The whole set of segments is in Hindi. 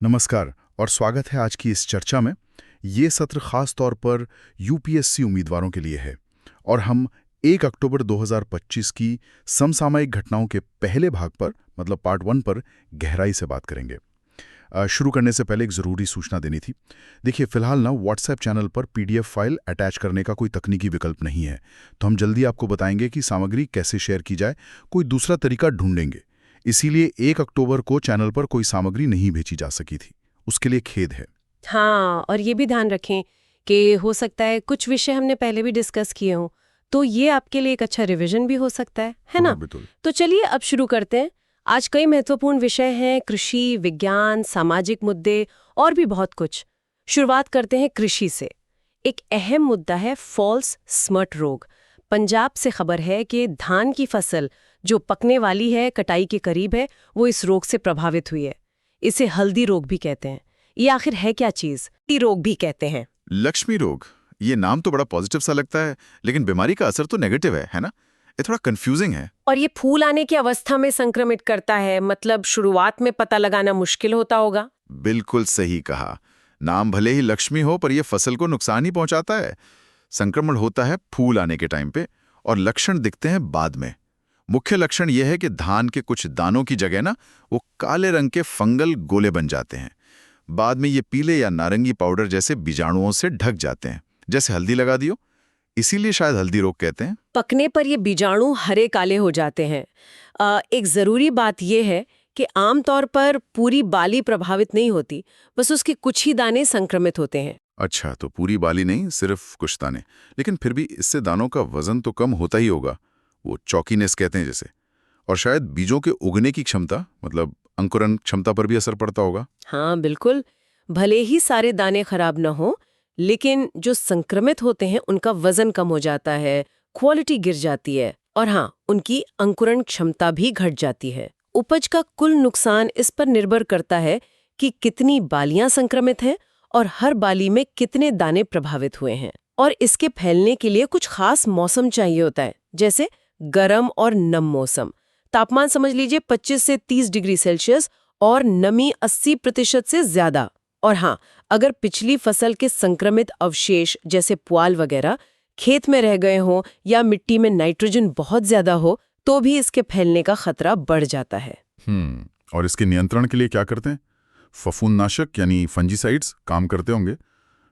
नमस्कार और स्वागत है आज की इस चर्चा में। ये सत्र खास तौर पर यूपीएससी उम्मीदवारों के लिए है और हम 1 अक्टूबर 2025 की समसामयिक घटनाओं के पहले भाग पर मतलब पार्ट 1 पर गहराई से बात करेंगे। शुरू करने से पहले एक ज़रूरी सूचना देनी थी। देखिए, फिलहाल ना व्हाट्सएप चैनल पर पीडीएफ फाइल अटैच करने का कोई तकनीकी विकल्प नहीं है, तो हम जल्दी आपको बताएंगे कि सामग्री कैसे शेयर की जाए। कोई दूसरा तरीका ढूंढेंगे। इसीलिए 1 अक्टूबर को चैनल पर कोई सामग्री नहीं भेजी जा सकी थी, उसके लिए खेद है। हाँ, और ये भी ध्यान रखें कि हो सकता है कुछ विषय हमने पहले भी डिस्कस किए हों, तो ये आपके लिए एक अच्छा रिवीजन भी हो सकता है ना? बिल्कुल। तो चलिए अब शुरू करते हैं। आज कई महत्वपूर्ण विषय हैं, कृषि, विज्ञान, सामाजिक मुद्दे और भी बहुत कुछ। शुरुआत करते हैं कृषि से। एक अहम मुद्दा है फॉल्स स्मट रोग। पंजाब से खबर है कि धान की फसल जो पकने वाली है, कटाई के करीब है, वो इस रोग से प्रभावित हुई है। इसे हल्दी रोग भी कहते हैं। ये आखिर है क्या चीज? रोग भी कहते हैं। लक्ष्मी रोग, ये नाम तो बड़ा पॉजिटिव सा लगता है, लेकिन बीमारी का असर तो नेगेटिव है ना? ये थोड़ा कंफ्यूजिंग है। और ये फूल आने की अवस्था में संक्रमित करता है, मतलब शुरुआत में पता लगाना मुश्किल होता होगा। बिल्कुल सही कहा। नाम भले ही लक्ष्मी हो, पर यह फसल को नुकसान ही पहुंचाता है। संक्रमण होता है फूल आने के टाइम पे और लक्षण दिखते हैं बाद में। मुख्य लक्षण यह है कि धान के कुछ दानों की जगह ना वो काले रंग के फंगल गोले बन जाते हैं। बाद में ये पीले या नारंगी पाउडर जैसे बीजाणुओं से ढक जाते हैं, जैसे हल्दी लगा दियो। इसीलिए शायद हल्दी रोग कहते हैं। पकने पर ये बीजाणु हरे काले हो जाते हैं। एक जरूरी बात यह है कि आमतौर पर पूरी बाली प्रभावित नहीं होती, बस उसके कुछ ही दाने संक्रमित होते हैं। अच्छा, तो पूरी बाली नहीं, सिर्फ कुछ दाने। लेकिन फिर भी इससे दानों का वजन तो कम होता ही होगा, वो चौकीनेस कहते हैं जैसे। और शायद बीजों के उगने की क्षमता, मतलब अंकुरण क्षमता पर भी असर पड़ता होगा। हाँ बिल्कुल। भले ही सारे दाने खराब न हो, लेकिन जो संक्रमित होते हैं उनका वजन कम हो जाता है, क्वालिटी गिर जाती है और हाँ, उनकी अंकुरण क्षमता भी घट जाती है। उपज का कुल नुकसान इस पर निर्भर करता है कि कितनी बालियां संक्रमित हैं और हर बाली में कितने दाने प्रभावित हुए हैं। और इसके फैलने के लिए कुछ खास मौसम चाहिए होता है, जैसे गर्म और नम मौसम। तापमान समझ लीजिए 25 से 30 डिग्री सेल्सियस और नमी 80% से ज्यादा। और हाँ, अगर पिछली फसल के संक्रमित अवशेष जैसे पुआल वगैरह खेत में रह गए हों या मिट्टी में नाइट्रोजन बहुत ज्यादा हो, तो भी इसके फैलने का खतरा बढ़ जाता है। और इसके नियंत्रण के लिए क्या करते हैं? फफूंदनाशक यानी फंजीसाइड्स काम करते होंगे,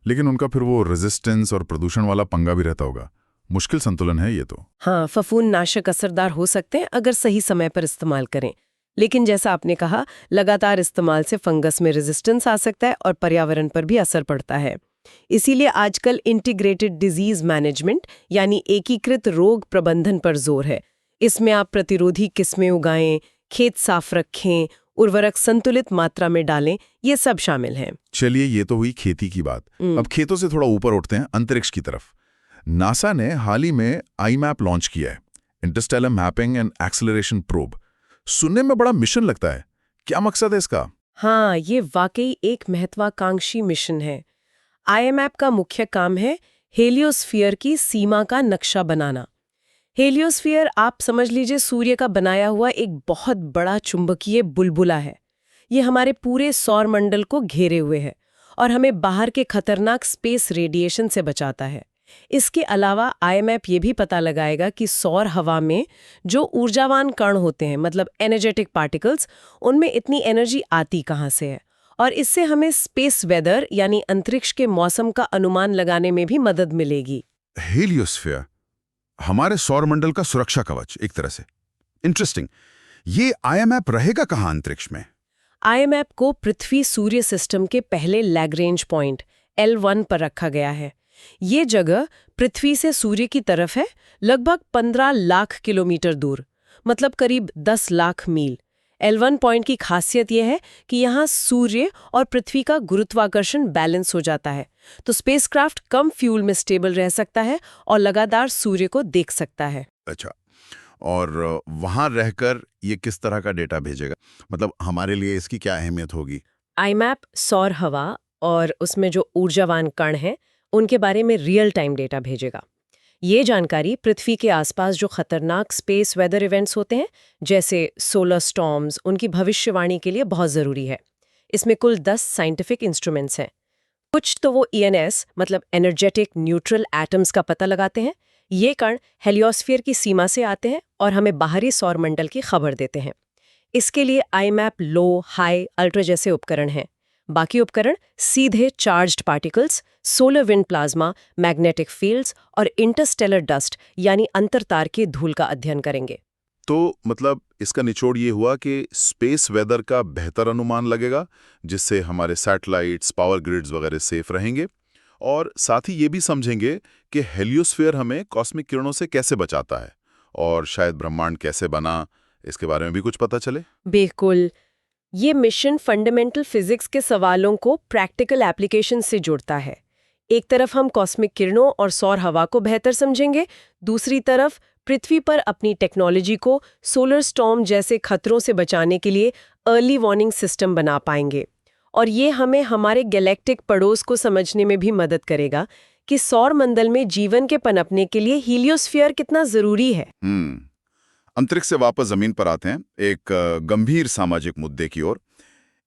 लेकिन उनका फिर वो रेजिस्टेंस और प्रदूषण वाला पंगा भी रहता होगा। मुश्किल संतुलन है ये तो। हाँ, फफूंदनाशक असरदार हो सकते हैं अगर सही समय पर इस्तेमाल करें, लेकिन जैसा आपने कहा, लगातार इस्तेमाल से फंगस में रेजिस्टेंस आ सकता है और पर्यावरण पर भी असर पड़ता है। इसीलिए आजकल इंटीग्रेटेड डिजीज मैनेजमेंट यानी एकीकृत रोग प्रबंधन पर जोर है। इसमें आप प्रतिरोधी किस्में उगाएं, खेत साफ रखें, उर्वरक संतुलित मात्रा में डालें, ये सब शामिल हैं। चलिए, ये तो हुई खेती की बात। अब खेतों से थोड़ा ऊपर उठते हैं, अंतरिक्ष की तरफ। नासा ने हाल ही में IMAP लॉन्च किया है, Interstellar mapping and acceleration probe. सुनने में बड़ा मिशन लगता है, क्या मकसद है इसका? हाँ, ये वाकई एक महत्वाकांक्षी मिशन है। IMAP का मुख्य काम है हेलियोस्फीयर की सीमा का नक्शा बनाना। हेलियोस्फीयर आप समझ लीजिए सूर्य का बनाया हुआ एक बहुत बड़ा चुंबकीय बुलबुला है। ये हमारे पूरे सौर मंडल को घेरे हुए है और हमें बाहर के खतरनाक स्पेस रेडिएशन से बचाता है। इसके अलावा IMAP ये भी पता लगाएगा कि सौर हवा में जो ऊर्जावान कण होते हैं, मतलब एनर्जेटिक पार्टिकल्स, उनमें इतनी एनर्जी आती कहाँ से है, और इससे हमें स्पेस वेदर यानी अंतरिक्ष के मौसम का अनुमान लगाने में भी मदद मिलेगी। हेलियोस्फीयर, हमारे सौरमंडल का सुरक्षा कवच एक तरह से। इंटरेस्टिंग। ये IMAP रहेगा कहाँ अंतरिक्ष में? IMAP को पृथ्वी सूर्य सिस्टम के पहले लैग्रेंज पॉइंट L1 पर रखा गया है। ये जगह पृथ्वी से सूर्य की तरफ है, लगभग 15 लाख किलोमीटर दूर, मतलब करीब 10 लाख मील। L1 पॉइंट की खासियत यह है कि यहाँ सूर्य और पृथ्वी का गुरुत्वाकर्षण बैलेंस हो जाता है, तो स्पेसक्राफ्ट कम फ्यूल में स्टेबल रह सकता है और लगातार सूर्य को देख सकता है। अच्छा, और वहां रहकर ये किस तरह का डेटा भेजेगा? मतलब हमारे लिए इसकी क्या अहमियत होगी? IMAP सौर हवा और उसमें जो ऊर्जावान कण हैं उनके बारे में रियल टाइम डेटा भेजेगा। ये जानकारी पृथ्वी के आसपास जो खतरनाक स्पेस वेदर इवेंट्स होते हैं, जैसे सोलर स्टॉर्म्स, उनकी भविष्यवाणी के लिए बहुत ज़रूरी है। इसमें कुल 10 साइंटिफिक इंस्ट्रूमेंट्स हैं। कुछ तो वो ENS मतलब एनर्जेटिक न्यूट्रल एटम्स का पता लगाते हैं। ये कण हेलियोस्फीयर की सीमा से आते हैं और हमें बाहरी सौर मंडल की खबर देते हैं। इसके लिए IMAP लो, हाई, अल्ट्रा जैसे उपकरण हैं। बाकी उपकरण सीधे charged particles, solar wind plasma, magnetic fields और इंटरस्टेलर डस्ट यानी अंतरतार के धूल का अध्ययन करेंगे। तो मतलब इसका निचोड़ ये हुआ कि स्पेस वेदर का बेहतर अनुमान लगेगा, जिससे हमारे सैटेलाइट्स, पावर ग्रिड्स वगैरह सेफ रहेंगे, और साथ ही ये भी समझेंगे कि हेलियोस्फीयर हमें कॉस्मिक किरणों से कैसे बचाता है, और शायद ब्रह्मांड कैसे बना, इसके बारे में भी कुछ पता चले। बिल्कुल। ये मिशन फंडामेंटल फिजिक्स के सवालों को प्रैक्टिकल एप्लीकेशन से जोड़ता है। एक तरफ हम कॉस्मिक किरणों और सौर हवा को बेहतर समझेंगे, दूसरी तरफ पृथ्वी पर अपनी टेक्नोलॉजी को सोलर स्टॉर्म जैसे खतरों से बचाने के लिए अर्ली वार्निंग सिस्टम बना पाएंगे। और ये हमें हमारे गैलेक्टिक पड़ोस को समझने में भी मदद करेगा कि सौर मंडल में जीवन के पनपने के लिए हीलियोस्फीयर कितना जरूरी है। अंतरिक्ष से वापस जमीन पर आते हैं, एक गंभीर सामाजिक मुद्दे की ओर।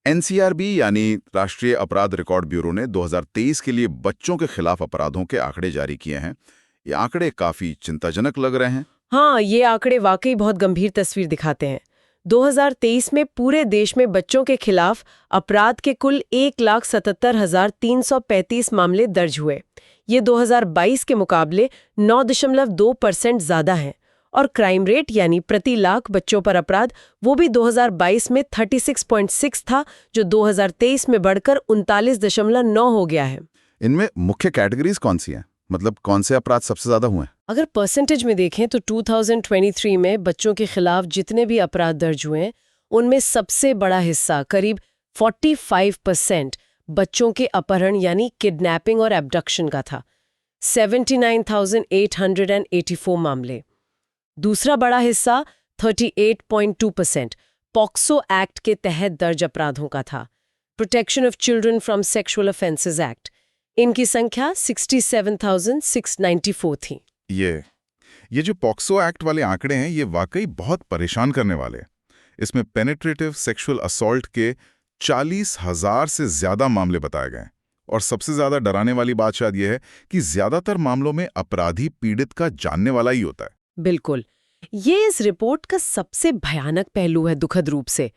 NCRB यानी राष्ट्रीय अपराध रिकॉर्ड ब्यूरो ने 2023 के लिए बच्चों के खिलाफ अपराधों के आंकड़े जारी किए हैं। ये आंकड़े काफी चिंताजनक लग रहे हैं। हाँ, ये आंकड़े वाकई बहुत गंभीर तस्वीर दिखाते हैं। 2023 में पूरे देश में बच्चों के खिलाफ अपराध के कुल 1,77,335 मामले दर्ज हुए। ये 2022 के मुकाबले 9.2% ज्यादा हैं। और क्राइम रेट यानी प्रति लाख बच्चों पर अपराध, वो भी 2022 में 36.6 था, जो 2023 में बढ़कर 39.9 हो गया है। इनमें मुख्य कैटेगरीज कौन सी हैं? मतलब कौन से अपराध सबसे ज्यादा हुए? अगर परसेंटेज में देखें तो 2023 में बच्चों के खिलाफ जितने भी अपराध दर्ज हुए हैं, उनमें सबसे बड़ा हिस्सा करीब 45% बच्चों के अपहरण यानी किडनैपिंग और एब्डक्शन का था। 79,884 मामले। दूसरा बड़ा हिस्सा 38.2% पॉक्सो एक्ट के तहत दर्ज अपराधों का था, protection of children from sexual offences act. इनकी संख्या 67,694 थी। ये जो पॉक्सो एक्ट वाले आंकड़े हैं, ये वाकई बहुत परेशान करने वाले हैं। इसमें पेनिट्रेटिव सेक्सुअल असॉल्ट के 40,000 से ज्यादा मामले बताए गए। और सबसे ज्यादा डराने वाली बात शायद यह है कि ज्यादातर मामलों में अपराधी पीड़ित का जानने वाला ही होता है। बिल्कुल, ये इस रिपोर्ट का सबसे भयानक पहलू है। दुखद रूप से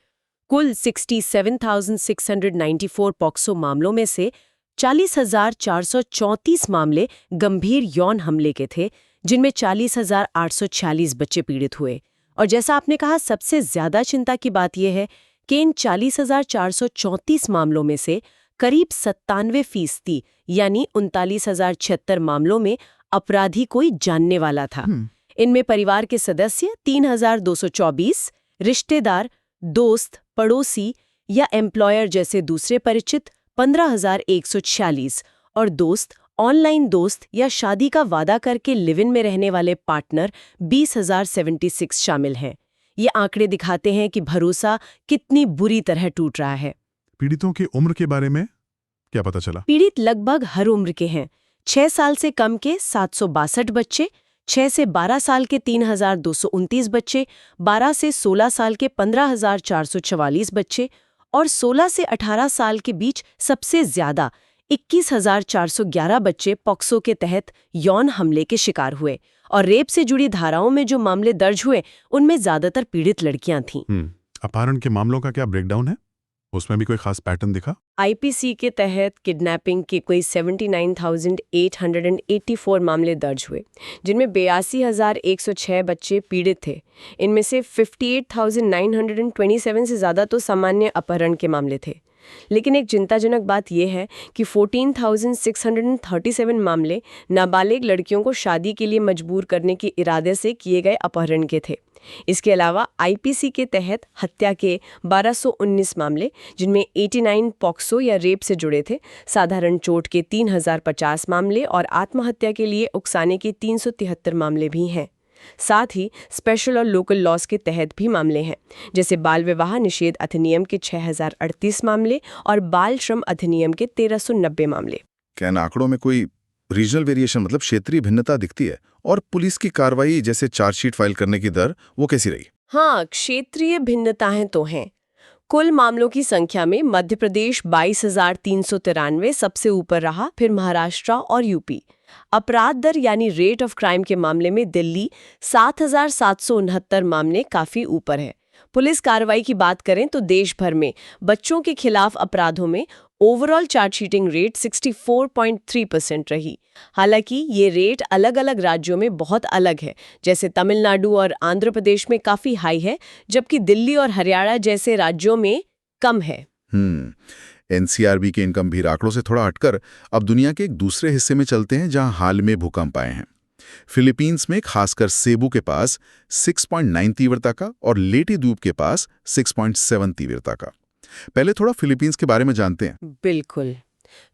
कुल 67,694 पॉक्सो मामलों में से 40,434 मामले गंभीर यौन हमले के थे, जिनमें 40,846 बच्चे पीड़ित हुए। और जैसा आपने कहा, सबसे ज्यादा चिंता की बात यह है कि इन 40,434 मामलों में से करीब 97% यानी 39,076 मामलों में अपराधी कोई जानने वाला था। इनमें परिवार के सदस्य 3,224, रिश्तेदार, दोस्त, पड़ोसी या एम्प्लॉयर जैसे दूसरे परिचित 15,146 और दोस्त, ऑनलाइन दोस्त या शादी का वादा करके लिव इन में रहने वाले पार्टनर 20,076 शामिल हैं। ये आंकड़े दिखाते हैं कि भरोसा कितनी बुरी तरह टूट रहा है। पीड़ितों की उम्र के बारे में क्या पता चला? पीड़ित लगभग हर उम्र के हैं। 6 साल से कम के 762 बच्चे, 6 से 12 साल के 3,229 बच्चे, 12 से 16 साल के 15,444 बच्चे और 16 से 18 साल के बीच सबसे ज्यादा 21,411 बच्चे पॉक्सो के तहत यौन हमले के शिकार हुए। और रेप से जुड़ी धाराओं में जो मामले दर्ज हुए, उनमें ज्यादातर पीड़ित लड़कियां थीं। अपहरण के मामलों का क्या ब्रेकडाउन है? उसमें भी कोई खास पैटर्न दिखा? IPC के तहत किडनैपिंग के कोई 79,884 मामले दर्ज हुए, जिनमें 82,106 बच्चे पीड़ित थे। इनमें से 58,927 से ज़्यादा तो सामान्य अपहरण के मामले थे। लेकिन एक चिंताजनक बात यह है कि 14,637 मामले नाबालिग लड़कियों को शादी के लिए मजबूर करने के इरादे से किए गए अपहरण के थे। इसके अलावा IPC के तहत हत्या के 1219 मामले, जिनमें 89 पॉक्सो या रेप से जुड़े थे, साधारण चोट के 3,050 मामले और आत्महत्या के लिए उकसाने के 373 मामले भी हैं। साथ ही स्पेशल और लोकल लॉज के तहत भी मामले हैं, जैसे बाल विवाह निषेध अधिनियम के 6,038 मामले और बाल श्रम अधिनियम के 1,390 मामले। क्या इन आंकड़ों में कोई रीजनल वेरिएशन, मतलब क्षेत्रीय भिन्नता दिखती है? और पुलिस की कार्रवाई, जैसे चार्जशीट फाइल करने की दर, वो कैसी रही? हाँ, क्षेत्रीय भिन्नताएं तो हैं। कुल मामलों की संख्या में मध्य प्रदेश 22,393 सबसे ऊपर रहा, फिर महाराष्ट्र और यूपी। अपराध दर यानी रेट ऑफ क्राइम के मामले में दिल्ली 7,769 मामले काफी ऊपर है। पुलिस कार्रवाई की बात करें तो देश भर में बच्चों के खिलाफ अपराधों में ओवरऑल चार्जशीटिंग रेट 64.3% रही। हालांकि ये रेट अलग अलग राज्यों में बहुत अलग है, जैसे तमिलनाडु और आंध्र प्रदेश में काफी हाई है, जबकि दिल्ली और हरियाणा जैसे राज्यों में कम है। एनसीआरबी के इन गंभीर आंकड़ों से थोड़ा हटकर अब दुनिया के एक दूसरे हिस्से में चलते हैं जहां हाल में भूकंप आए हैं। फिलीपींस में खासकर सेबू के पास 6.9 तीव्रता का और लेटी द्वीप के पास 6.7 तीव्रता का। पहले थोड़ा फिलीपींस के बारे में जानते हैं। बिल्कुल।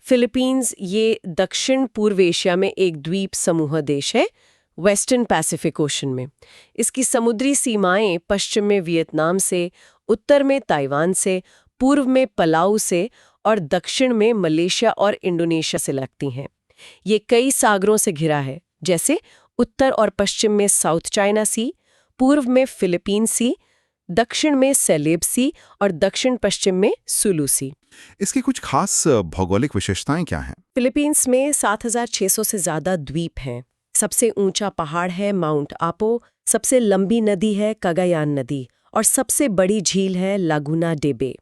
फिलीपींस ये दक्षिण पूर्व एशिया में एक द्वीप समूह देश है, वेस्टर्न पैसिफिक ओशन में। इसकी समुद्री सीमाएं पश्चिम में वियतनाम से, उत्तर में ताइवान से, पूर्व में पलाऊ से और दक्षिण में मलेशिया और इंडोनेशिया से लगती हैं। ये कई सागरों से घिरा है, जैसे उत्तर और पश्चिम में साउथ चाइना सी, पूर्व में फिलीपीन सी, दक्षिण में सेलेब सी और दक्षिण पश्चिम में सुलू सी। इसकी कुछ खास भौगोलिक विशेषताएं क्या हैं? फिलीपींस में 7,600 से ज्यादा द्वीप हैं। सबसे ऊंचा पहाड़ है माउंट आपो, सबसे लंबी नदी है कगायान नदी और सबसे बड़ी झील है लागुना डे बे।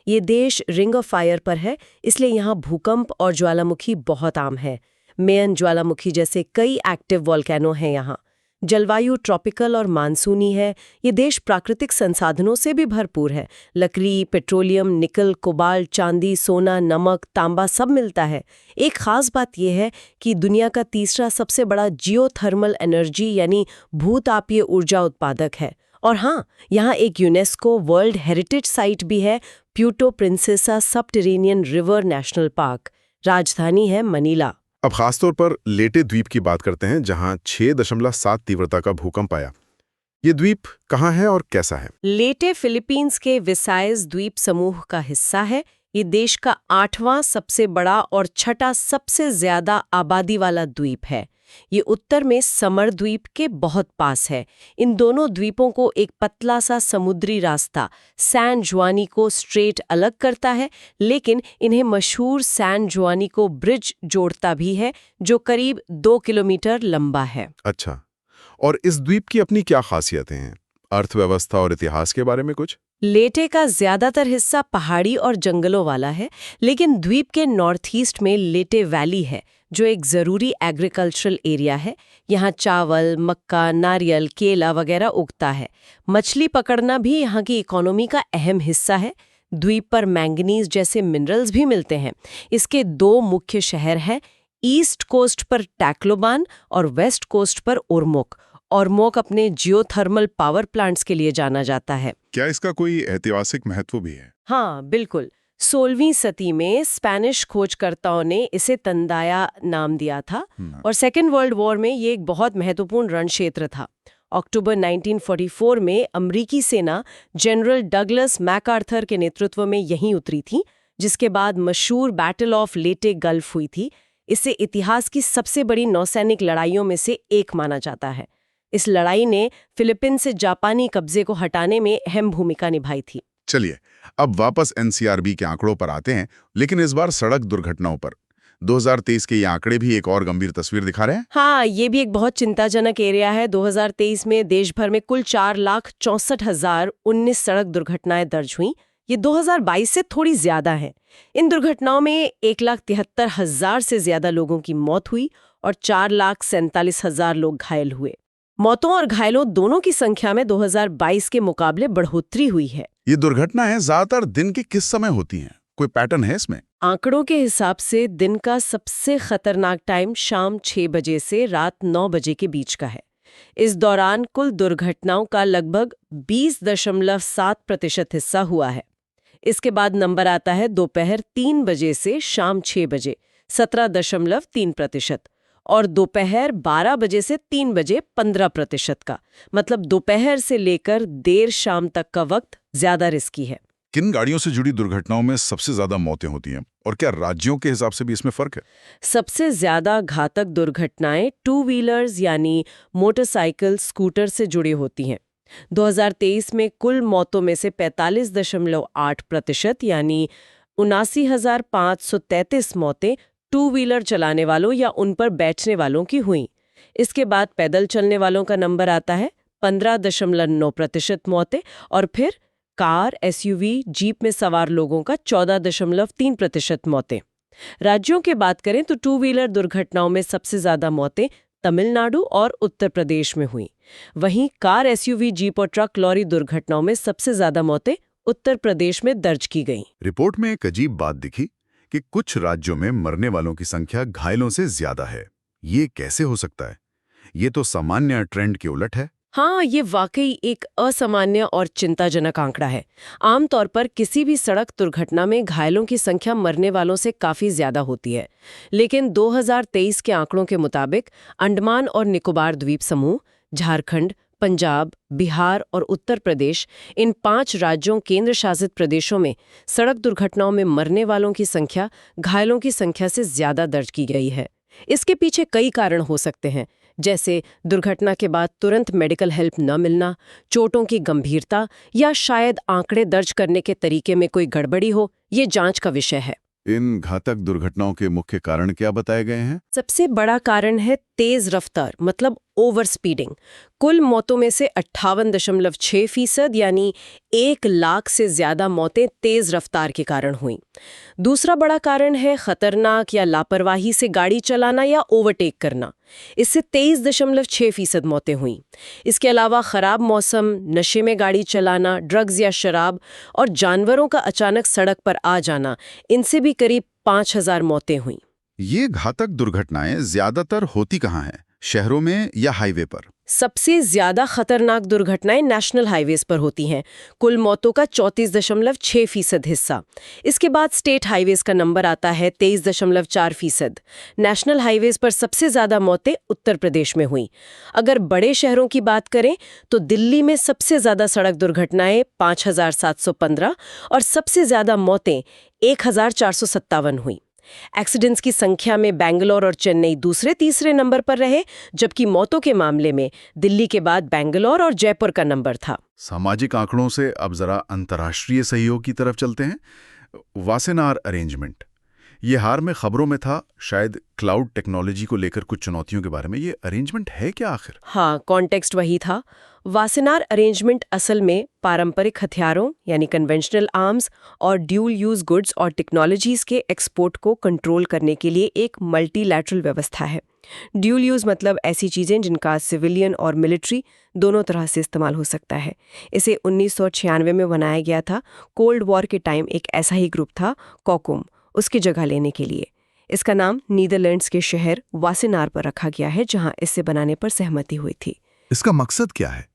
ये देश रिंग ऑफ फायर पर है, इसलिए यहाँ भूकंप और ज्वालामुखी बहुत आम है। मेयन ज्वालामुखी जैसे कई एक्टिव वॉल्केनो हैं यहाँ। जलवायु ट्रॉपिकल और मानसूनी है। ये देश प्राकृतिक संसाधनों से भी भरपूर है। लकड़ी, पेट्रोलियम, निकल, कोबाल्ट, चांदी, सोना, नमक, तांबा सब मिलता है। एक खास बात यह है कि दुनिया का तीसरा सबसे बड़ा जियोथर्मल एनर्जी यानी भूतापीय ऊर्जा उत्पादक है। और हाँ, यहाँ एक यूनेस्को वर्ल्ड हेरिटेज साइट भी है, Puerto Princesa subterranean river national park. राजधानी है मनीला। अब खासतौर पर लेटे द्वीप की बात करते हैं, जहां 6.7 तीव्रता का भूकंप आया। ये द्वीप कहाँ है और कैसा है? लेटे फिलीपींस के विसायस द्वीप समूह का हिस्सा है। ये देश का 8वां सबसे बड़ा और छठा सबसे ज्यादा आबादी वाला द्वीप है। ये उत्तर में समर द्वीप के बहुत पास है। इन दोनों द्वीपों को एक पतला सा समुद्री रास्ता सैन जुआनिको स्ट्रेट अलग करता है, लेकिन इन्हें मशहूर सैन जुआनिको ब्रिज जोड़ता भी है, जो करीब 2 किलोमीटर लंबा है। अच्छा, और इस द्वीप की अपनी क्या खासियतें हैं? अर्थव्यवस्था और इतिहास के बारे में कुछ? लेटे का ज्यादातर हिस्सा पहाड़ी और जंगलों वाला है, लेकिन द्वीप के नॉर्थ ईस्ट में लेटे वैली है, जो एक जरूरी एग्रीकल्चरल एरिया है। यहाँ चावल, मक्का, नारियल, केला वगैरह उगता है। मछली पकड़ना भी यहाँ की इकोनॉमी का अहम हिस्सा है। द्वीप पर मैंगनीज जैसे मिनरल्स भी मिलते हैं। इसके 2 मुख्य शहर हैं, ईस्ट कोस्ट पर टैक्लोबान और वेस्ट कोस्ट पर ओरमोक। ओरमोक अपने जियोथर्मल पावर प्लांट्स के लिए जाना जाता है। क्या इसका कोई ऐतिहासिक महत्व भी है? हाँ, बिल्कुल। 16वीं सदी में स्पेनिश खोजकर्ताओं ने इसे तंदाया नाम दिया था और सेकेंड वर्ल्ड वॉर में ये एक बहुत महत्वपूर्ण रण क्षेत्र था। अक्टूबर 1944 में अमेरिकी सेना जनरल डगलस मैकआर्थर के नेतृत्व में यहीं उतरी थी, जिसके बाद मशहूर बैटल ऑफ लेटे गल्फ हुई थी। इसे इतिहास की सबसे बड़ी नौसैनिक लड़ाइयों में से एक माना जाता है। इस लड़ाई ने फिलीपींस से जापानी कब्जे को हटाने में अहम भूमिका निभाई थी। चलिए, अब वापस एनसीआरबी के आंकड़ों पर आते हैं, लेकिन इस बार सड़क दुर्घटनाओं पर। 2023 के ये आंकड़े भी एक और गंभीर तस्वीर दिखा रहे हैं। हाँ, ये भी एक बहुत चिंताजनक एरिया है। 2023 में देश भर में कुल 4,64,019 सड़क दुर्घटनाएं दर्ज हुई। ये 2022 से थोड़ी ज्यादा है। इन दुर्घटनाओं में 1,73,000 से ज्यादा लोगों की मौत हुई और 4,47,000 लोग घायल हुए। मौतों और घायलों दोनों की संख्या में 2022 के मुकाबले बढ़ोतरी हुई है। ये दुर्घटनाएं ज्यादातर दिन के किस समय होती हैं? कोई पैटर्न है इसमें? आंकड़ों के हिसाब से दिन का सबसे खतरनाक टाइम शाम 6 बजे से रात 9 बजे के बीच का है। इस दौरान कुल दुर्घटनाओं का लगभग 20.7% हिस्सा हुआ है। इसके बाद नंबर आता है दोपहर 3 बजे से शाम 6 बजे 17.3%, और दोपहर 12 बजे से 3 बजे 15% का। मतलब दोपहर से लेकर देर शाम तक का वक्त ज्यादा रिस्की है। किन गाड़ियों से जुड़ी दुर्घटनाओं में सबसे ज्यादा मौतें होती हैं, और क्या राज्यों के हिसाब से भी इसमें फर्क है? सबसे ज्यादा घातक दुर्घटनाएं 2 व्हीलर्स यानी मोटरसाइकिल, स्कूटर से जुड़ी होती हैं। 2023 में कुल मौतों में से 45.8% यानी 79,533 मौतें टू व्हीलर चलाने वालों या उन पर बैठने वालों की हुई। इसके बाद पैदल चलने वालों का नंबर आता है 15.9% मौतें और फिर कार, एसयूवी, जीप में सवार लोगों का 14.3% मौतें। राज्यों की बात करें तो टू व्हीलर दुर्घटनाओं में सबसे ज्यादा मौतें तमिलनाडु और उत्तर प्रदेश में हुई। वहीं कार, एसयूवी, जीप और ट्रक लॉरी दुर्घटनाओं में सबसे ज्यादा मौतें उत्तर प्रदेश में दर्ज की गईं। रिपोर्ट में एक अजीब बात दिखी कि कुछ राज्यों में मरने वालों की संख्या घायलों से ज्यादा है। ये कैसे हो सकता है? ये तो सामान्य ट्रेंड के उलट है। हाँ, ये वाकई एक असामान्य और चिंताजनक आंकड़ा है। आमतौर पर किसी भी सड़क दुर्घटना में घायलों की संख्या मरने वालों से काफी ज्यादा होती है, लेकिन 2023 के आंकड़ों के मुताबिक अंडमान और निकोबार द्वीप समूह, झारखंड, पंजाब, बिहार और उत्तर प्रदेश, इन 5 राज्यों केंद्र शासित प्रदेशों में सड़क दुर्घटनाओं में मरने वालों की संख्या घायलों की संख्या से ज्यादा दर्ज की गई है। इसके पीछे कई कारण हो सकते हैं, जैसे दुर्घटना के बाद तुरंत मेडिकल हेल्प न मिलना, चोटों की गंभीरता या शायद आंकड़े दर्ज करने के तरीके में कोई गड़बड़ी हो। ये जांच का विषय है। इन घातक दुर्घटनाओं के मुख्य कारण क्या बताए गए हैं? सबसे बड़ा कारण है तेज रफ्तार, मतलब ओवर स्पीडिंग। कुल मौतों में से 58.6% यानी 1 लाख से ज्यादा मौतें तेज रफ्तार के कारण हुई। दूसरा बड़ा कारण है खतरनाक या लापरवाही से गाड़ी चलाना या ओवरटेक करना। इससे 23.6% मौतें हुई। इसके अलावा खराब मौसम, नशे में गाड़ी चलाना, ड्रग्स या शराब और जानवरों का अचानक सड़क पर आ जाना, इनसे भी करीब 5,000 मौतें हुईं। ये घातक दुर्घटनाएं ज्यादातर होती कहाँ हैं? शहरों में या हाईवे पर? सबसे ज्यादा खतरनाक दुर्घटनाएं नेशनल हाईवेज पर होती हैं, कुल मौतों का 34.6% हिस्सा। इसके बाद स्टेट हाईवेज का नंबर आता है 23.4%। नेशनल हाईवेज पर सबसे ज्यादा मौतें उत्तर प्रदेश में हुई। अगर बड़े शहरों की बात करें तो दिल्ली में सबसे ज्यादा सड़क दुर्घटनाएं 5,715 और सबसे ज्यादा मौतें 1,457 हुई। एक्सीडेंट्स की संख्या में बेंगलोर और चेन्नई दूसरे तीसरे नंबर पर रहे, जबकि मौतों के मामले में दिल्ली के बाद बेंगलोर और जयपुर का नंबर था। सामाजिक आंकड़ों से अब जरा अंतर्राष्ट्रीय सहयोग की तरफ चलते हैं। वासेनार अरेंजमेंट, ये हार में खबरों में था, शायद क्लाउड टेक्नोलॉजी को लेकर कुछ चुनौतियों के बारे में। ये अरेंजमेंट है क्या आखिर? हाँ, कॉन्टेक्स्ट वही था। वासेनार अरेंजमेंट असल में पारंपरिक हथियारों यानी कन्वेंशनल आर्म्स और ड्यूल यूज गुड्स और टेक्नोलॉजीज के एक्सपोर्ट को कंट्रोल करने के लिए एक मल्टीलैटरल व्यवस्था है। ड्यूल यूज मतलब ऐसी चीजें जिनका सिविलियन और मिलिट्री दोनों तरह से इस्तेमाल हो सकता है। इसे 1996 में बनाया गया था। कोल्ड वॉर के टाइम एक ऐसा ही ग्रुप था, कॉकुम, उसकी जगह लेने के लिए। इसका नाम नीदरलैंड्स के शहर वासेनार पर रखा गया है, जहां इसे बनाने पर सहमति हुई थी। इसका मकसद क्या है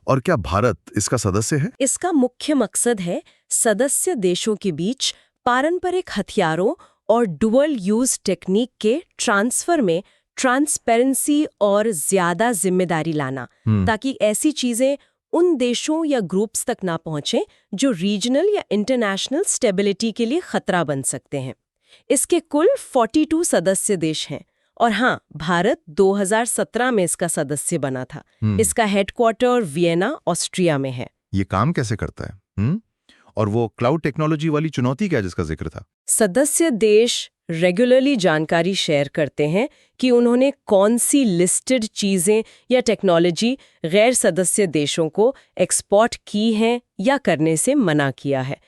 और क्या भारत इसका सदस्य है? इसका मुख्य मकसद है सदस्य देशों के बीच पारंपरिक हथियारों और डुअल यूज टेक्निक के ट्रांसफर में ट्रांसपेरेंसी और ज्यादा जिम्मेदारी लाना, ताकि ऐसी चीजें उन देशों या ग्रुप्स तक ना पहुंचें जो रीजनल या इंटरनेशनल स्टेबिलिटी के लिए खतरा बन सकते हैं। इसके कुल 42 सदस्य देश हैं और हाँ, भारत 2017 में इसका सदस्य बना था। इसका हेडक्वार्टर वियना, ऑस्ट्रिया में है। ये काम कैसे करता है? और वो क्लाउड टेक्नोलॉजी वाली चुनौती क्या जिसका जिक्र था? सदस्य देश रेगुलरली जानकारी शेयर करते हैं कि उन्होंने कौन सी लिस्टेड चीजें या टेक्नोलॉजी गैर सदस्य देशों को एक्सपोर्ट की हैं या करने से मना किया है।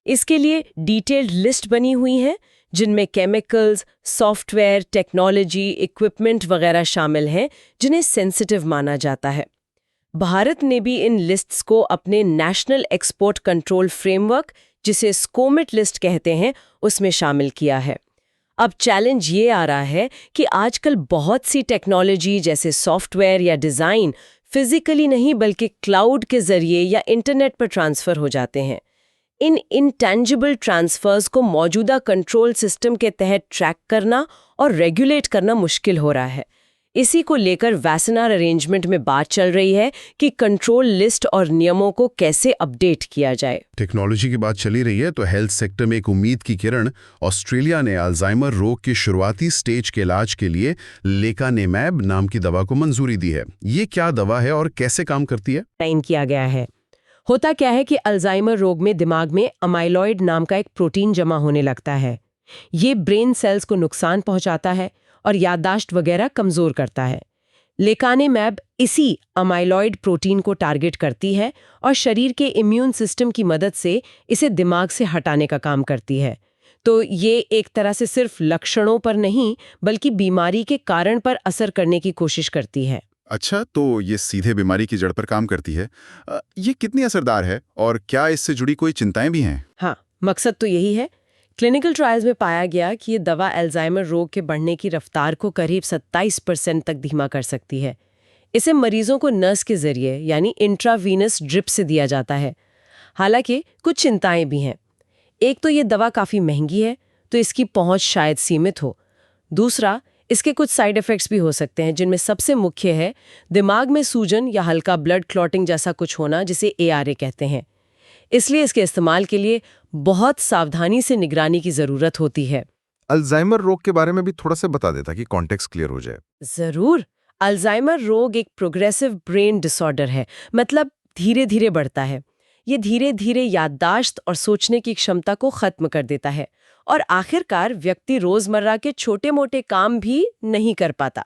इसके लिए डिटेल्ड लिस्ट बनी हुई है, जिनमें केमिकल्स, सॉफ्टवेयर, टेक्नोलॉजी, इक्विपमेंट वगैरह शामिल हैं जिन्हें सेंसिटिव माना जाता है। भारत ने भी इन लिस्ट्स को अपने नेशनल एक्सपोर्ट कंट्रोल फ्रेमवर्क, जिसे स्कोमिट लिस्ट कहते हैं, उसमें शामिल किया है। अब चैलेंज ये आ रहा है कि आजकल बहुत सी टेक्नोलॉजी जैसे सॉफ्टवेयर या डिज़ाइन फिजिकली नहीं बल्कि क्लाउड के जरिए या इंटरनेट पर ट्रांसफ़र हो जाते हैं। इन इंटेंजिबल ट्रांसफर्स को मौजूदा कंट्रोल सिस्टम के तहत ट्रैक करना और रेगुलेट करना मुश्किल हो रहा है। इसी को लेकर वैसनार अरेंजमेंट में बात चल रही है कि कंट्रोल लिस्ट और नियमों को कैसे अपडेट किया जाए। टेक्नोलॉजी की बात चली रही है तो हेल्थ सेक्टर में एक उम्मीद की किरण। ऑस्ट्रेलिया ने अल्जाइमर रोग के शुरुआती स्टेज के इलाज के लिए लेकानेमैब नाम की दवा को मंजूरी दी है। ये क्या दवा है और कैसे काम करती है? टाइम किया गया है। होता क्या है कि अल्जाइमर रोग में दिमाग में अमाइलॉइड नाम का एक प्रोटीन जमा होने लगता है। ये ब्रेन सेल्स को नुकसान पहुंचाता है और याददाश्त वगैरह कमजोर करता है। लेकानेमैब इसी अमाइलॉइड प्रोटीन को टारगेट करती है और शरीर के इम्यून सिस्टम की मदद से इसे दिमाग से हटाने का काम करती है। तो ये एक तरह से सिर्फ लक्षणों पर नहीं बल्कि बीमारी के कारण पर असर करने की कोशिश करती है। अच्छा, तो ये सीधे बीमारी की जड़ पर काम करती है। ये कितनी असरदार है और क्या इससे जुड़ी कोई चिंताएं भी हैं? हाँ, मकसद तो यही है। क्लिनिकल ट्रायल्स में पाया गया कि ये दवा अल्जाइमर रोग के बढ़ने की रफ्तार को करीब 27% तक धीमा कर सकती है। इसे मरीजों को नर्स के जरिए यानी इंट्रावीनस ड्रिप से दिया जाता है। हालांकि कुछ चिंताएं भी हैं। एक तो ये दवा काफ़ी महंगी है, तो इसकी पहुंच शायद सीमित हो। दूसरा, इसके कुछ साइड इफ़ेक्ट्स भी हो सकते हैं, जिनमें सबसे मुख्य है दिमाग में सूजन या हल्का ब्लड क्लॉटिंग जैसा कुछ होना, जिसे ARA कहते हैं। इसलिए इसके इस्तेमाल के लिए बहुत सावधानी से निगरानी की ज़रूरत होती है। अल्जाइमर रोग के बारे में भी थोड़ा सा बता देता कि कॉन्टेक्स्ट क्लियर हो जाए। ज़रूर। अल्जाइमर रोग एक प्रोग्रेसिव ब्रेन डिसऑर्डर है, मतलब धीरे धीरे बढ़ता है। ये धीरे धीरे याददाश्त और सोचने की क्षमता को खत्म कर देता है और आखिरकार व्यक्ति रोजमर्रा के छोटे मोटे काम भी नहीं कर पाता।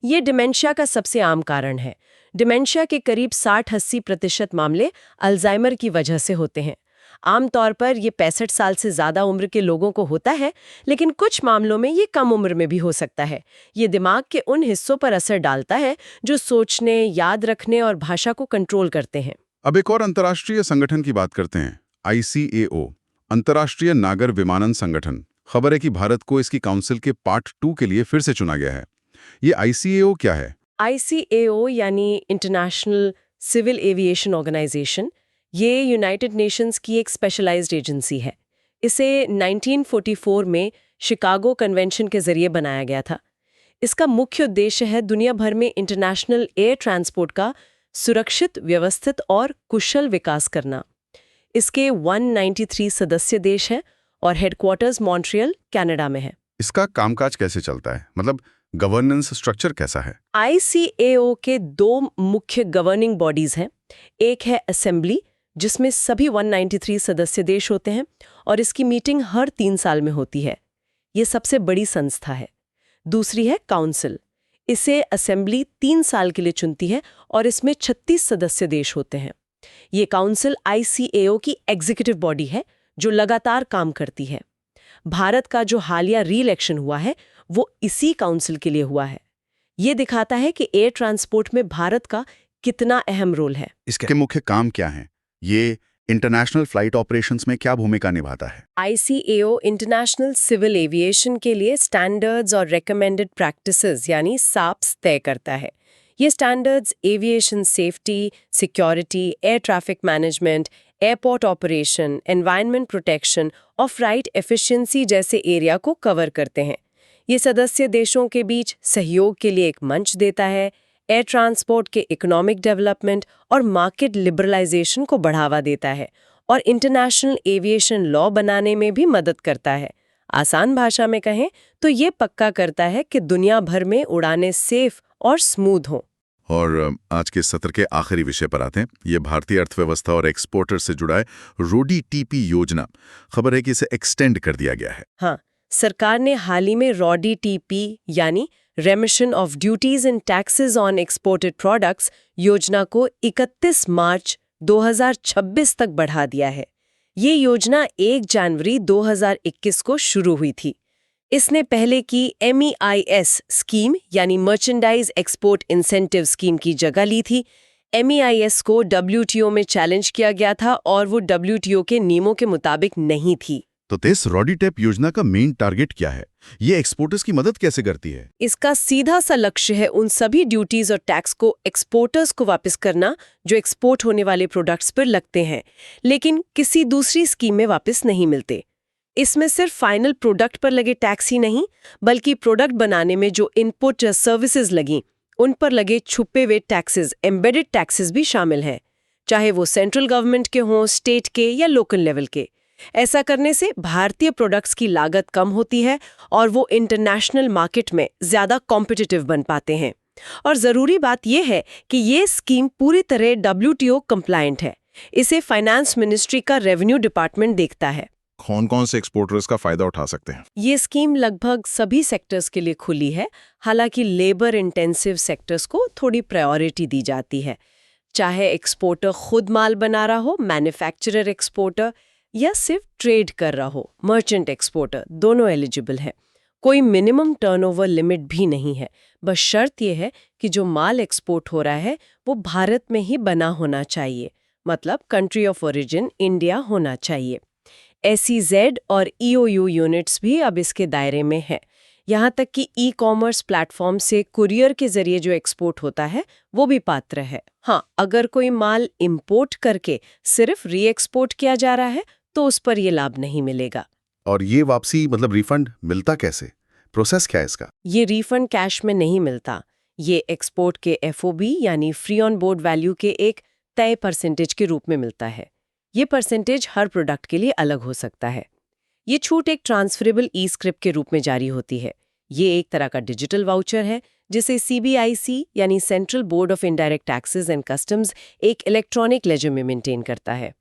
ये डिमेंशिया का सबसे आम कारण है। डिमेंशिया के करीब 60-80% मामले अल्जाइमर की वजह से होते हैं। आमतौर पर ये 65 साल से ज़्यादा उम्र के लोगों को होता है, लेकिन कुछ मामलों में ये कम उम्र में भी हो सकता है। ये दिमाग के उन हिस्सों पर असर डालता है जो सोचने, याद रखने और भाषा को कंट्रोल करते हैं। अब एक और अंतर्राष्ट्रीय संगठन की बात करते हैं, ICAO, अंतर्राष्ट्रीय नागर विमानन संगठन। खबर है कि भारत को इसकी काउंसिल के पार्ट 2 के लिए फिर से चुना गया है। ये ICAO क्या है? ICAO यानी इंटरनेशनल सिविल एविएशन ऑर्गेनाइजेशन, ये यूनाइटेड नेशंस की एक स्पेशलाइज्ड एजेंसी है। इसे 1944 में शिकागो कन्वेंशन के जरिए बनाया गया था। इसका मुख्य उद्देश्य है दुनिया भर में इंटरनेशनल एयर ट्रांसपोर्ट का सुरक्षित, व्यवस्थित और कुशल विकास करना। इसके 193 सदस्य देश हैं और हेडक्वार्टर्स मॉन्ट्रियल, कनाडा में है। इसका कामकाज कैसे चलता है? मतलब गवर्नेंस स्ट्रक्चर कैसा है? ICAO के 2 मुख्य गवर्निंग बॉडीज हैं। एक है असेंबली, जिसमें सभी 193 सदस्य देश होते हैं और इसकी मीटिंग हर 3 साल में होती है। ये सबसे बड़ी संस्था है। दूसरी है काउंसिल। इसे असेंबली 3 साल के लिए चुनती है और इसमें 36 सदस्य देश होते हैं। ये काउंसिल ICAO की एग्जीक्यूटिव बॉडी है जो लगातार काम करती है। भारत का जो हालिया री-इलेक्शन हुआ है वो इसी काउंसिल के लिए हुआ है। ये दिखाता है कि एयर ट्रांसपोर्ट में भारत का कितना अहम रोल है। इसके मुख्य काम क्या हैं? ये इंटरनेशनल फ्लाइट ऑपरेशंस में क्या भूमिका निभाता है? ICAO इंटरनेशनल सिविल एविएशन के लिए स्टैंडर्ड्स और रेकमेंडेड प्रैक्टिसेस यानी SAPs तय करता है। ये standards aviation safety, security, air traffic management, airport operation, environment protection और फ्लाइट एफिशिएंसी जैसे एरिया को कवर करते हैं। ये सदस्य देशों के बीच सहयोग के लिए एक मंच देता है, एयर ट्रांसपोर्ट के इकोनॉमिक डेवलपमेंट और मार्केट लिबरलाइजेशन को बढ़ावा देता है और इंटरनेशनल एविएशन लॉ बनाने में भी मदद करता है। आसान भाषा में कहें तो ये पक्का करता है कि दुनिया भर में उड़ानें सेफ और स्मूथ हों। और आज के सत्र के आखिरी विषय पर आते हैं। ये भारतीय अर्थव्यवस्था और एक्सपोर्टर से जुड़ा है RODTEP योजना। खबर है कि इसे एक्सटेंड कर दिया गया है। हाँ, सरकार ने हाल ही में RODTEP यानी रेमिशन of duties and taxes on exported products योजना को 31 मार्च 2026 तक बढ़ा दिया है। ये योजना 1 जनवरी 2021 को शुरू हुई थी। इसने पहले की MEIS स्कीम यानी मर्चेंडाइज एक्सपोर्ट इंसेंटिव स्कीम की जगह ली थी। MEIS को WTO में चैलेंज किया गया था और वो WTO के नियमों के मुताबिक नहीं थी। तो इस RODTEP योजना का मेन टारगेट क्या है? ये एक्सपोर्टर्स की मदद कैसे करती है? इसका सीधा सा लक्ष्य है उन सभी ड्यूटीज और टैक्स को एक्सपोर्टर्स को वापस करना जो एक्सपोर्ट होने वाले प्रोडक्ट्स पर लगते हैं, लेकिन किसी दूसरी स्कीम में वापस नहीं मिलते। इसमें सिर्फ फाइनल प्रोडक्ट पर लगे टैक्स ही नहीं, बल्कि प्रोडक्ट बनाने में जो इनपुट सर्विसेज लगी उन पर लगे छुपे हुए टैक्सेस, एम्बेडेड टैक्सेस भी शामिल हैं, चाहे वो सेंट्रल गवर्नमेंट के हों, स्टेट के या लोकल लेवल के। ऐसा करने से भारतीय प्रोडक्ट्स की लागत कम होती है और वो इंटरनेशनल मार्केट में ज्यादा कॉम्पिटिटिव बन पाते हैं। और जरूरी बात यह है कि ये स्कीम पूरी तरह WTO कंप्लायंट है। इसे फाइनेंस मिनिस्ट्री का रेवेन्यू डिपार्टमेंट देखता है। कौन कौन से एक्सपोर्टर्स का फायदा उठा सकते हैं? ये स्कीम लगभग सभी सेक्टर्स के लिए खुली है, हालांकि लेबर इंटेंसिव सेक्टर्स को थोड़ी प्रायोरिटी दी जाती है। चाहे एक्सपोर्टर खुद माल बना रहा हो, मैन्युफैक्चरर एक्सपोर्टर, या सिर्फ ट्रेड कर रहा हो, मर्चेंट एक्सपोर्टर, दोनों एलिजिबल है। कोई मिनिमम टर्नओवर लिमिट भी नहीं है, बस शर्त यह है कि जो माल एक्सपोर्ट हो रहा है वो भारत में ही बना होना चाहिए, मतलब कंट्री ऑफ ओरिजिन इंडिया होना चाहिए। SEZ और EOU यूनिट्स भी अब इसके दायरे में है। यहाँ तक कि ई-कॉमर्स प्लेटफॉर्म से कुरियर के जरिए जो एक्सपोर्ट होता है वो भी पात्र है। हाँ, अगर कोई माल इंपोर्ट करके सिर्फ री एक्सपोर्ट किया जा रहा है तो उस पर ये लाभ नहीं मिलेगा। और ये वापसी मतलब रिफंड मिलता कैसे? प्रोसेस क्या है इसका? ये रिफंड कैश में नहीं मिलता। ये एक्सपोर्ट के FOB यानी फ्री ऑन बोर्ड वैल्यू के एक तय परसेंटेज के रूप में मिलता है। ये परसेंटेज हर प्रोडक्ट के लिए अलग हो सकता है। ये छूट एक ट्रांसफरेबल ई-स्क्रिप्ट के रूप में जारी होती है। ये एक तरह का डिजिटल वाउचर है जिसे CBIC यानी central board of indirect taxes and customs एक इलेक्ट्रॉनिक लेजर में मेंटेन करता है।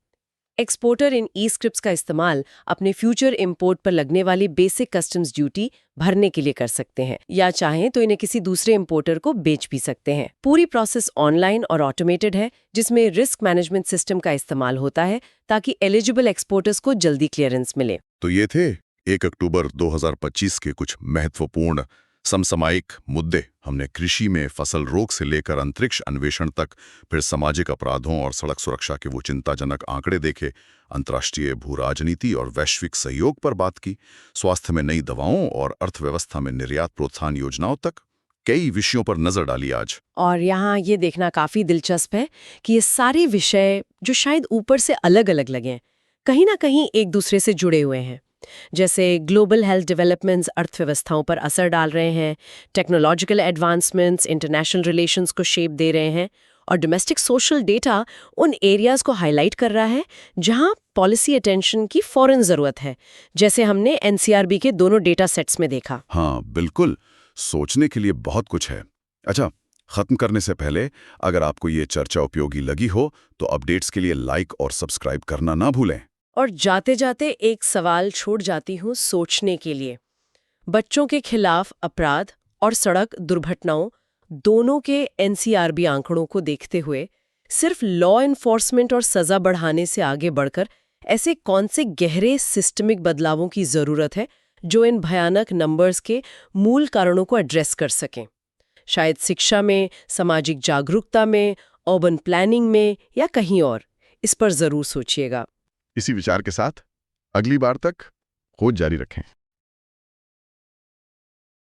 एक्सपोर्टर इन ई-स्क्रिप्ट्स का इस्तेमाल अपने फ्यूचर इंपोर्ट पर लगने वाली बेसिक कस्टम्स ड्यूटी भरने के लिए कर सकते हैं, या चाहें तो इन्हें किसी दूसरे इंपोर्टर को बेच भी सकते हैं। पूरी प्रोसेस ऑनलाइन और ऑटोमेटेड है, जिसमें रिस्क मैनेजमेंट सिस्टम का इस्तेमाल होता है ताकि एलिजिबल एक्सपोर्टर्स को जल्दी क्लियरेंस मिले। तो ये थे 1 अक्टूबर 2025 के कुछ महत्वपूर्ण समसामयिक मुद्दे। हमने कृषि में फसल रोग से लेकर अंतरिक्ष अन्वेषण तक, फिर सामाजिक अपराधों और सड़क सुरक्षा के वो चिंताजनक आंकड़े देखे, अंतर्राष्ट्रीय भू राजनीति और वैश्विक सहयोग पर बात की, स्वास्थ्य में नई दवाओं और अर्थव्यवस्था में निर्यात प्रोत्साहन योजनाओं तक कई विषयों पर नजर डाली आज। और यहाँ ये देखना काफी दिलचस्प है कि ये सारे विषय जो शायद ऊपर से अलग अलग लगें, कहीं ना कहीं एक दूसरे से जुड़े हुए हैं। जैसे ग्लोबल हेल्थ डेवलपमेंट्स अर्थव्यवस्थाओं पर असर डाल रहे हैं, टेक्नोलॉजिकल एडवांसमेंट्स इंटरनेशनल रिलेशंस को शेप दे रहे हैं, और डोमेस्टिक सोशल डेटा उन एरियाज को हाईलाइट कर रहा है जहां पॉलिसी अटेंशन की फौरन जरूरत है, जैसे हमने NCRB के दोनों डेटा सेट्स में देखा। हाँ बिल्कुल, सोचने के लिए बहुत कुछ है। अच्छा, खत्म करने से पहले अगर आपको ये चर्चा उपयोगी लगी हो तो अपडेट्स के लिए लाइक और सब्सक्राइब करना ना भूलें। और जाते जाते एक सवाल छोड़ जाती हूँ सोचने के लिए। बच्चों के खिलाफ अपराध और सड़क दुर्घटनाओं दोनों के NCRB आंकड़ों को देखते हुए सिर्फ लॉ एनफोर्समेंट और सजा बढ़ाने से आगे बढ़कर ऐसे कौन से गहरे सिस्टमिक बदलावों की जरूरत है जो इन भयानक नंबर्स के मूल कारणों को एड्रेस कर सकें? शायद शिक्षा में, सामाजिक जागरूकता में, अर्बन प्लानिंग में, या कहीं और। इस पर जरूर सोचिएगा। इसी विचार के साथ अगली बार तक खोज जारी रखें।